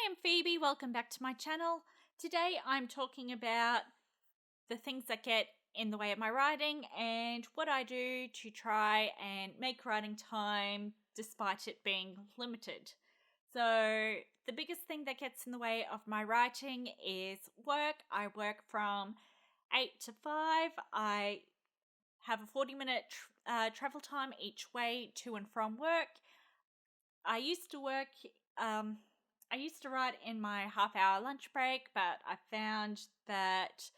I'm Phoebe, welcome back to my channel. Today I'm talking about the things that get in the way of my writing and what I do to try and make writing time despite it being limited. So the biggest thing that gets in the way of my writing is work. I work from 8 to 5. I have a 40-minute travel time each way to and from work. I used to write in my half-hour lunch break, but I found that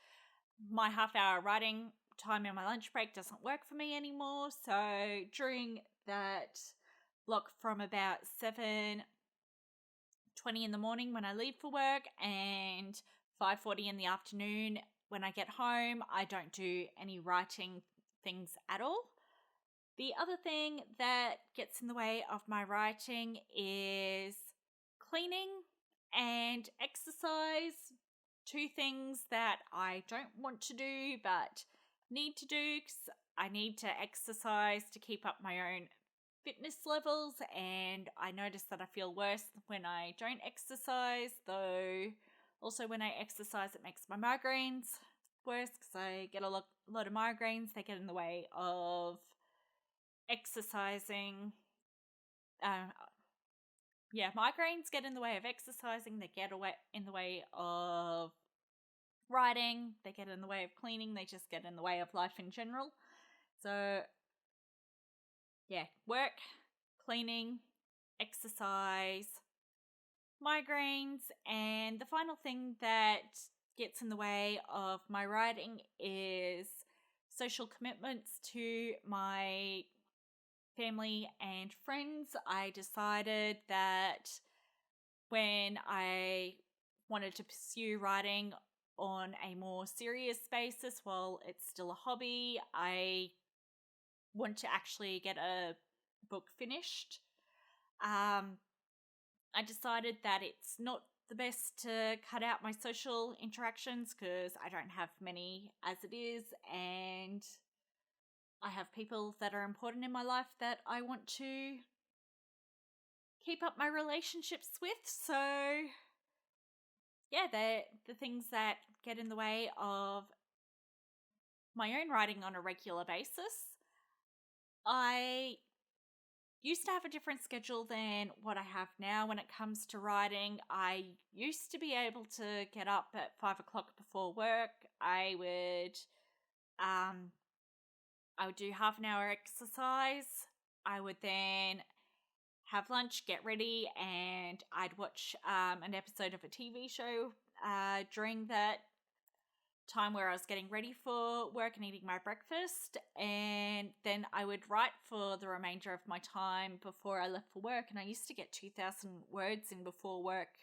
my half-hour writing time in my lunch break doesn't work for me anymore. So during that block from about 7:20 in the morning when I leave for work and 5:40 in the afternoon when I get home, I don't do any writing things at all. The other thing that gets in the way of my writing is cleaning and exercise. Two things that I don't want to do but need to do because I need to exercise to keep up my own fitness levels, and I notice that I feel worse when I don't exercise, though also when I exercise it makes my migraines worse because I get a lot of migraines. They get in the way of exercising. Migraines get in the way of exercising. They get in the way of writing. They get in the way of cleaning. They just get in the way of life in general. So work, cleaning, exercise, migraines, and the final thing that gets in the way of my writing is social commitments to my family and friends. I decided that when I wanted to pursue writing on a more serious basis, while it's still a hobby, I want to actually get a book finished. I decided that it's not the best to cut out my social interactions because I don't have many as it is, and I have people that are important in my life that I want to keep up my relationships with. So they're the things that get in the way of my own writing on a regular basis. I used to have a different schedule than what I have now when it comes to writing. I used to be able to get up at 5 o'clock before work. I would do half an hour exercise. I would then have lunch, get ready, and I'd watch an episode of a TV show during that time where I was getting ready for work and eating my breakfast, and then I would write for the remainder of my time before I left for work. And I used to get 2,000 words in before work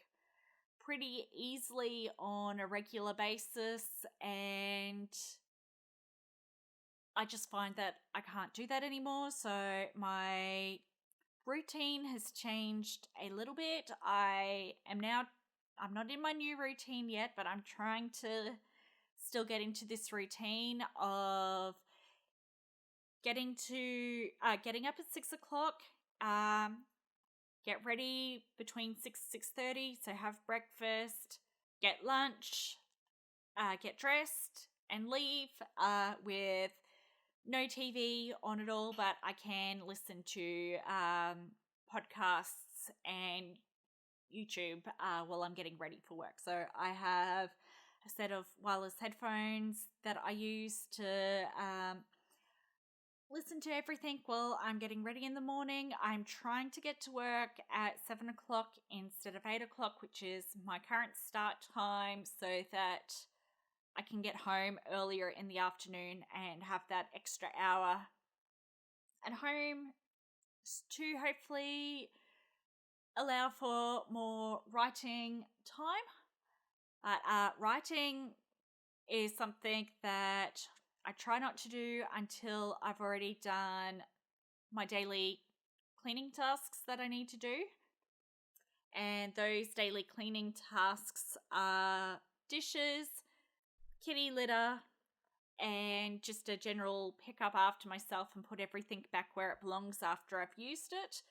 pretty easily on a regular basis, and I just find that I can't do that anymore. So my routine has changed a little bit. I'm not in my new routine yet, but I'm trying to still get into this routine of getting up at 6 o'clock, get ready between 6:30, so have breakfast, get lunch, get dressed, and leave with no TV on at all, but I can listen to podcasts and YouTube while I'm getting ready for work. So I have a set of wireless headphones that I use to listen to everything while I'm getting ready in the morning. I'm trying to get to work at 7 o'clock instead of 8 o'clock, which is my current start time, so that I can get home earlier in the afternoon and have that extra hour at home to hopefully allow for more writing time. But writing is something that I try not to do until I've already done my daily cleaning tasks that I need to do. And those daily cleaning tasks are dishes, kitty litter, and just a general pick up after myself and put everything back where it belongs after I've used it.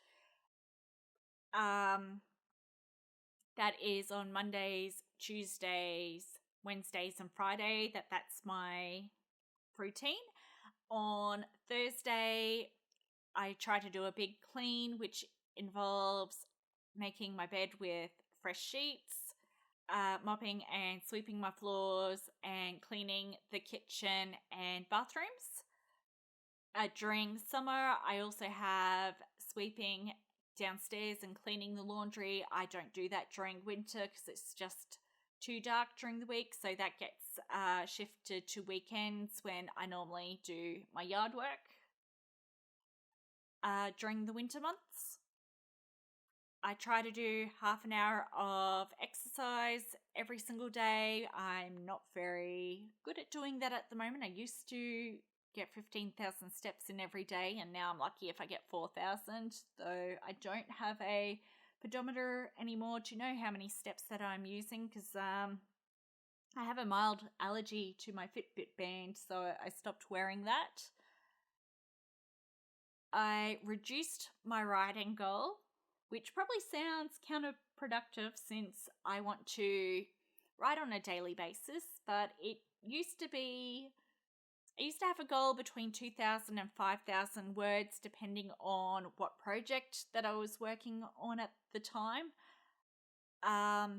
that is on Mondays, Tuesdays, Wednesdays, and Friday. That's my routine. On Thursday, I try to do a big clean, which involves making my bed with fresh sheets, mopping and sweeping my floors, and cleaning the kitchen and bathrooms. During summer, I also have sweeping downstairs and cleaning the laundry. I don't do that during winter because it's just too dark during the week, so that gets shifted to weekends when I normally do my yard work. During the winter months, I try to do half an hour of exercise every single day. I'm not very good at doing that at the moment. I used to get 15,000 steps in every day, and now I'm lucky if I get 4,000, though I don't have a pedometer anymore to know how many steps that I'm using because I have a mild allergy to my Fitbit band, so I stopped wearing that. I reduced my writing goal, which probably sounds counterproductive since I want to write on a daily basis, but I used to have a goal between 2,000 and 5,000 words depending on what project that I was working on at the time. I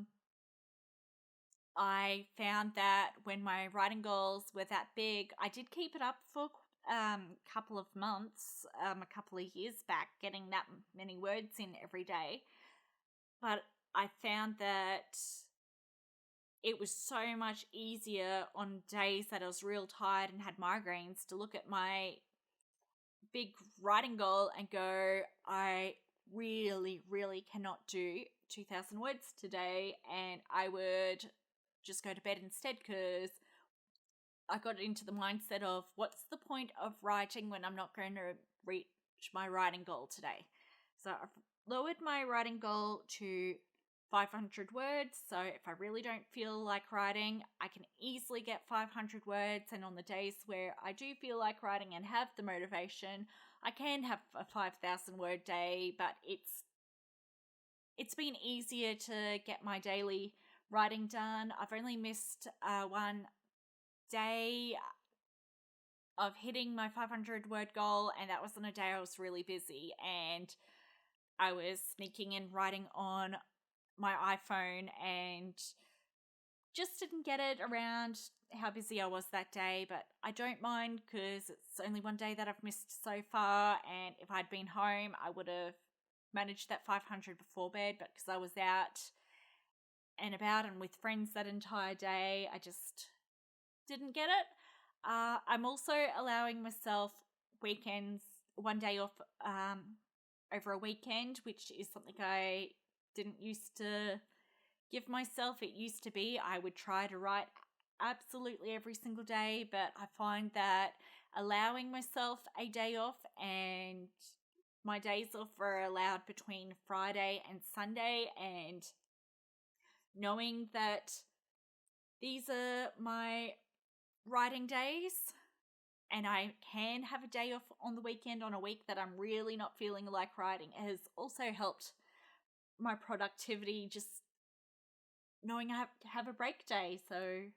found that when my writing goals were that big, I did keep it up for a couple of months, a couple of years back, getting that many words in every day. But I found that it was so much easier on days that I was real tired and had migraines to look at my big writing goal and go, I really, really cannot do 2,000 words today, and I would just go to bed instead because I got into the mindset of what's the point of writing when I'm not going to reach my writing goal today. So I've lowered my writing goal to 500 words. So if I really don't feel like writing, I can easily get 500 words. And on the days where I do feel like writing and have the motivation, I can have a 5,000 word day, but it's been easier to get my daily writing done. I've only missed one day of hitting my 500 word goal, and that was on a day I was really busy and I was sneaking in writing on my iPhone and just didn't get it around how busy I was that day. But I don't mind because it's only one day that I've missed so far, and if I'd been home I would have managed that 500 before bed, but because I was out and about and with friends that entire day, I just didn't get it. I'm also allowing myself weekends, one day off over a weekend, which is something I didn't used to give myself. It used to be I would try to write absolutely every single day, but I find that allowing myself a day off, and my days off are allowed between Friday and Sunday, and knowing that these are my writing days and I can have a day off on the weekend on a week that I'm really not feeling like writing, it has also helped my productivity, just knowing I have to have a break day. So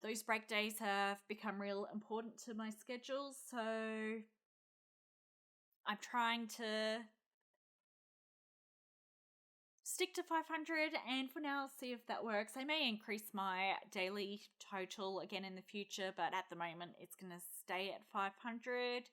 those break days have become real important to my schedule, so I'm trying to stick to 500, and for now I'll see if that works. I may increase my daily total again in the future, but at the moment it's going to stay at 500.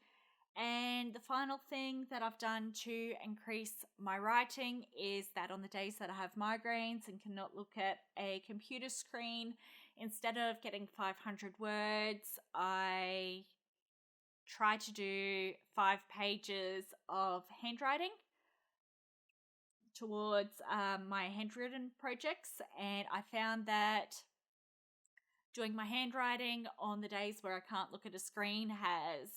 And the final thing that I've done to increase my writing is that on the days that I have migraines and cannot look at a computer screen, instead of getting 500 words, I try to do 5 pages of handwriting towards my handwritten projects, and I found that doing my handwriting on the days where I can't look at a screen has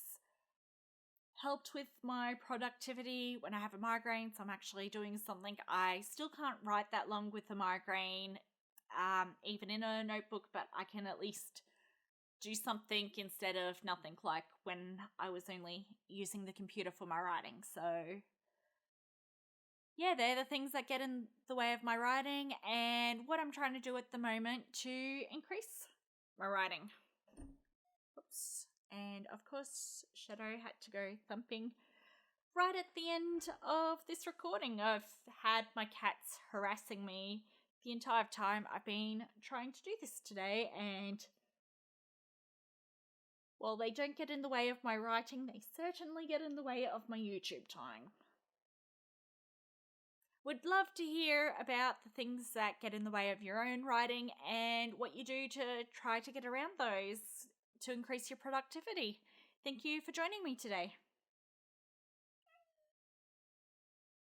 helped with my productivity. When I have a migraine, so I'm actually doing something, I still can't write that long with a migraine, even in a notebook, but I can at least do something instead of nothing, like when I was only using the computer for my writing. So yeah, they're the things that get in the way of my writing and what I'm trying to do at the moment to increase my writing. Oops. And of course, Shadow had to go thumping right at the end of this recording. I've had my cats harassing me the entire time I've been trying to do this today, and while they don't get in the way of my writing, they certainly get in the way of my YouTube time. Would love to hear about the things that get in the way of your own writing and what you do to try to get around those to increase your productivity. Thank you for joining me today.